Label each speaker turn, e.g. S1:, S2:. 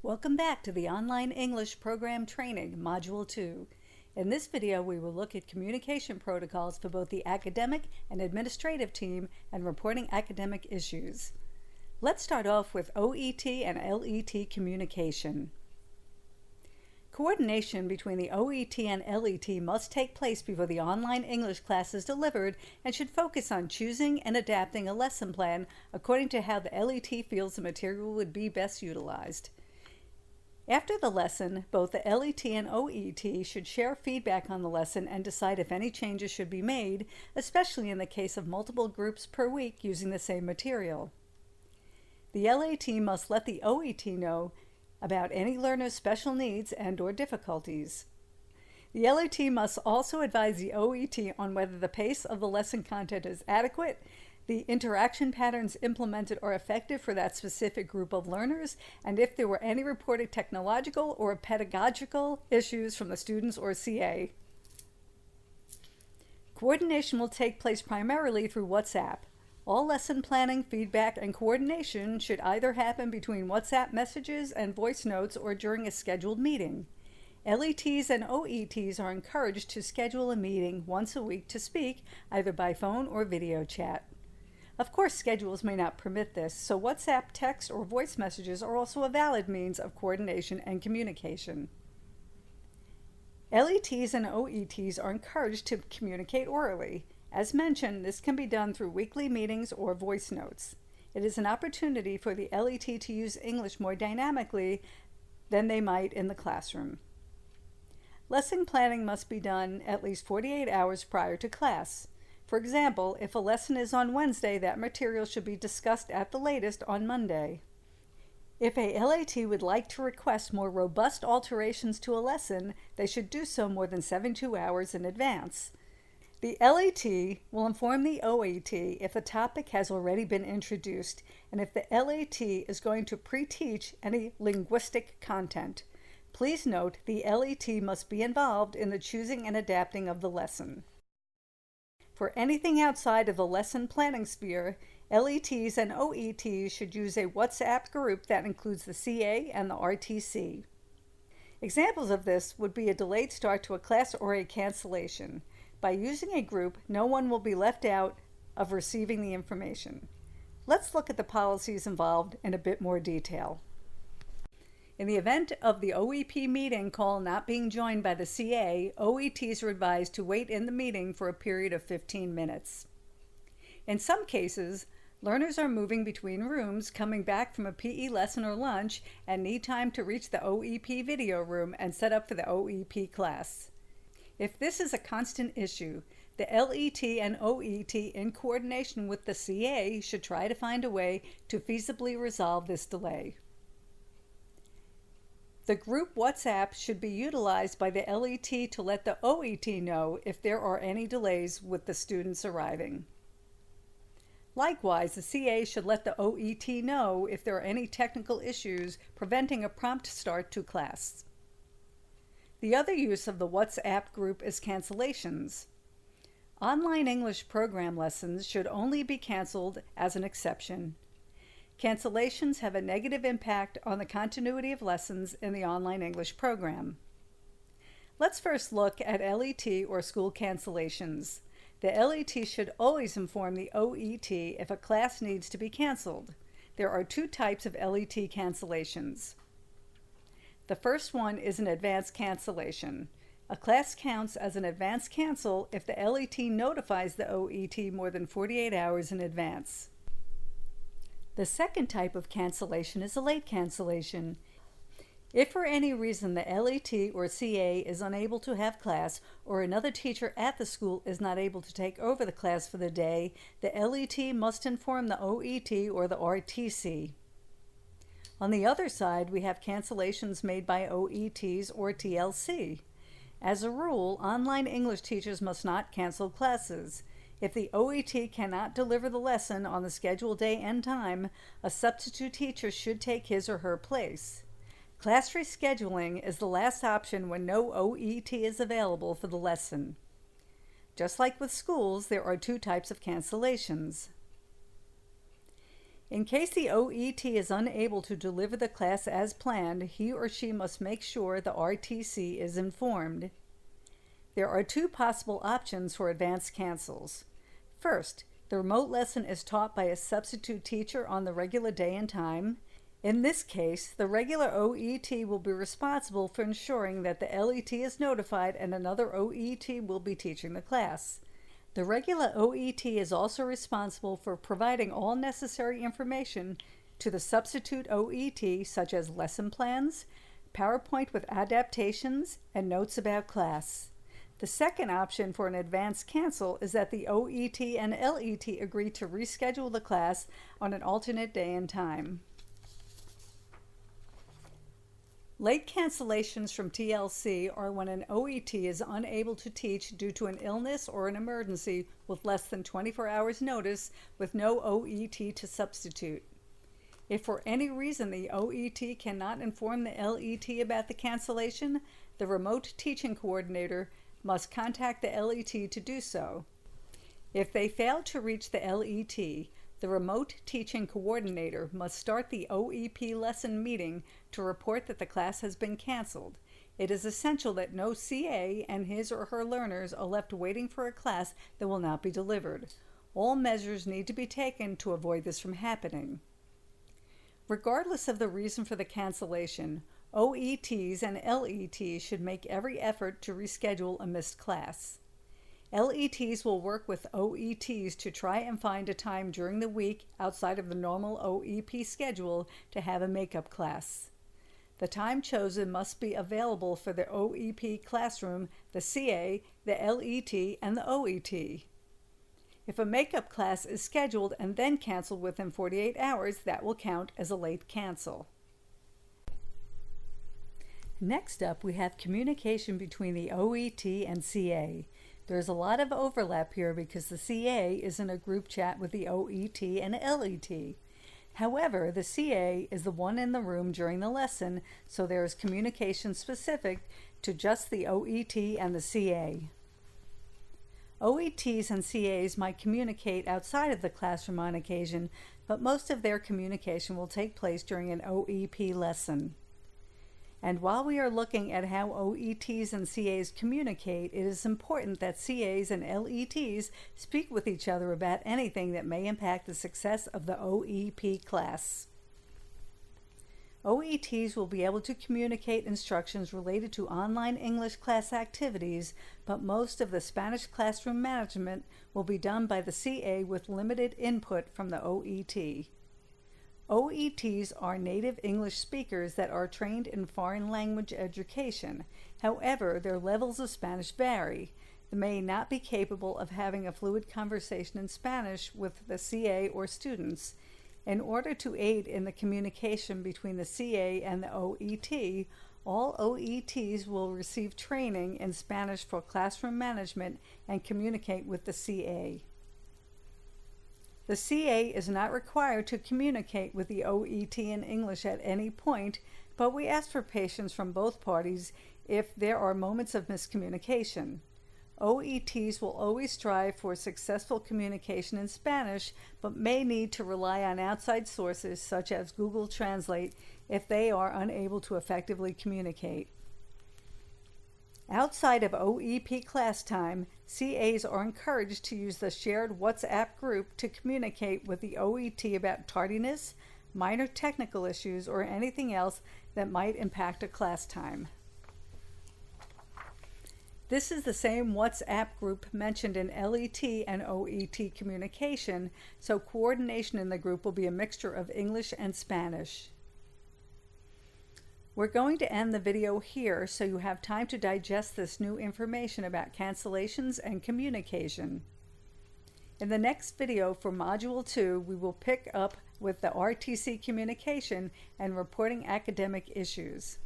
S1: Welcome back to the Online English Program Training, Module 2. In this video, we will look at communication protocols for both the academic and administrative team and reporting academic issues. Let's start off with OET and LET communication. Coordination between the OET and LET must take place before the online English class is delivered and should focus on choosing and adapting a lesson plan according to how the LET feels the material would be best utilized. After the lesson, both the LET and OET should share feedback on the lesson and decide if any changes should be made, especially in the case of multiple groups per week using the same material. The LET must let the OET know about any learner's special needs and/or difficulties. The LET must also advise the OET on whether the pace of the lesson content is adequate, the interaction patterns implemented are effective for that specific group of learners, and if there were any reported technological or pedagogical issues from the students or CA. Coordination will take place primarily through WhatsApp. All lesson planning, feedback, and coordination should either happen between WhatsApp messages and voice notes or during a scheduled meeting. LETs and OETs are encouraged to schedule a meeting once a week to speak, either by phone or video chat. Of course, schedules may not permit this, so WhatsApp text or voice messages are also a valid means of coordination and communication. LETs and OETs are encouraged to communicate orally. As mentioned, this can be done through weekly meetings or voice notes. It is an opportunity for the LET to use English more dynamically than they might in the classroom. Lesson planning must be done at least 48 hours prior to class. For example, if a lesson is on Wednesday, that material should be discussed at the latest on Monday. If a LET would like to request more robust alterations to a lesson, they should do so more than 72 hours in advance. The LET will inform the OET if the topic has already been introduced and if the LET is going to pre-teach any linguistic content. Please note the LET must be involved in the choosing and adapting of the lesson. For anything outside of the lesson planning sphere, LETs and OETs should use a WhatsApp group that includes the CA and the RTC. Examples of this would be a delayed start to a class or a cancellation. By using a group, no one will be left out of receiving the information. Let's look at the policies involved in a bit more detail. In the event of the OEP meeting call not being joined by the CA, OETs are advised to wait in the meeting for a period of 15 minutes. In some cases, learners are moving between rooms, coming back from a PE lesson or lunch, and need time to reach the OEP video room and set up for the OEP class. If this is a constant issue, the LET and OET, in coordination with the CA, should try to find a way to feasibly resolve this delay. The group WhatsApp should be utilized by the LET to let the OET know if there are any delays with the students arriving. Likewise, the CA should let the OET know if there are any technical issues preventing a prompt start to class. The other use of the WhatsApp group is cancellations. Online English program lessons should only be canceled as an exception. Cancellations have a negative impact on the continuity of lessons in the online English program. Let's first look at LET or school cancellations. The LET should always inform the OET if a class needs to be canceled. There are two types of LET cancellations. The first one is an advance cancellation. A class counts as an advance cancel if the LET notifies the OET more than 48 hours in advance. The second type of cancellation is a late cancellation. If for any reason the LET or CA is unable to have class or another teacher at the school is not able to take over the class for the day, the LET must inform the OET or the RTC. On the other side, we have cancellations made by OETs or TLC. As a rule, online English teachers must not cancel classes. If the OET cannot deliver the lesson on the scheduled day and time, a substitute teacher should take his or her place. Class rescheduling is the last option when no OET is available for the lesson. Just like with schools, there are two types of cancellations. In case the OET is unable to deliver the class as planned, he or she must make sure the RTC is informed. There are two possible options for advanced cancels. First, the remote lesson is taught by a substitute teacher on the regular day and time. In this case, the regular OET will be responsible for ensuring that the LET is notified and another OET will be teaching the class. The regular OET is also responsible for providing all necessary information to the substitute OET, such as lesson plans, PowerPoint with adaptations, and notes about class. The second option for an advanced cancel is that the OET and LET agree to reschedule the class on an alternate day and time. Late cancellations from TLC are when an OET is unable to teach due to an illness or an emergency with less than 24 hours notice with no OET to substitute. If for any reason the OET cannot inform the LET about the cancellation, the remote teaching coordinator must contact the LET to do so. If they fail to reach the LET, the remote teaching coordinator must start the OEP lesson meeting to report that the class has been canceled. It is essential that no CA and his or her learners are left waiting for a class that will not be delivered. All measures need to be taken to avoid this from happening. Regardless of the reason for the cancellation, OETs and LETs should make every effort to reschedule a missed class. LETs will work with OETs to try and find a time during the week outside of the normal OEP schedule to have a makeup class. The time chosen must be available for the OEP classroom, the CA, the LET, and the OET. If a makeup class is scheduled and then canceled within 48 hours, that will count as a late cancel. Next up, we have communication between the OET and CA. There's a lot of overlap here because the CA is in a group chat with the OET and LET. However, the CA is the one in the room during the lesson, so there is communication specific to just the OET and the CA. OETs and CAs might communicate outside of the classroom on occasion, but most of their communication will take place during an OEP lesson. And while we are looking at how OETs and CAs communicate, it is important that CAs and LETs speak with each other about anything that may impact the success of the OEP class. OETs will be able to communicate instructions related to online English class activities, but most of the Spanish classroom management will be done by the CA with limited input from the OET. OETs are native English speakers that are trained in foreign language education. However, their levels of Spanish vary. They may not be capable of having a fluid conversation in Spanish with the CA or students. In order to aid in the communication between the CA and the OET, all OETs will receive training in Spanish for classroom management and communicate with the CA. The CA is not required to communicate with the OET in English at any point, but we ask for patience from both parties if there are moments of miscommunication. OETs will always strive for successful communication in Spanish, but may need to rely on outside sources such as Google Translate if they are unable to effectively communicate. Outside of OEP class time, CAs are encouraged to use the shared WhatsApp group to communicate with the OET about tardiness, minor technical issues, or anything else that might impact a class time. This is the same WhatsApp group mentioned in LET and OET communication, so coordination in the group will be a mixture of English and Spanish. We're going to end the video here so you have time to digest this new information about cancellations and communication. In the next video for Module 2, we will pick up with the RTC communication and reporting academic issues.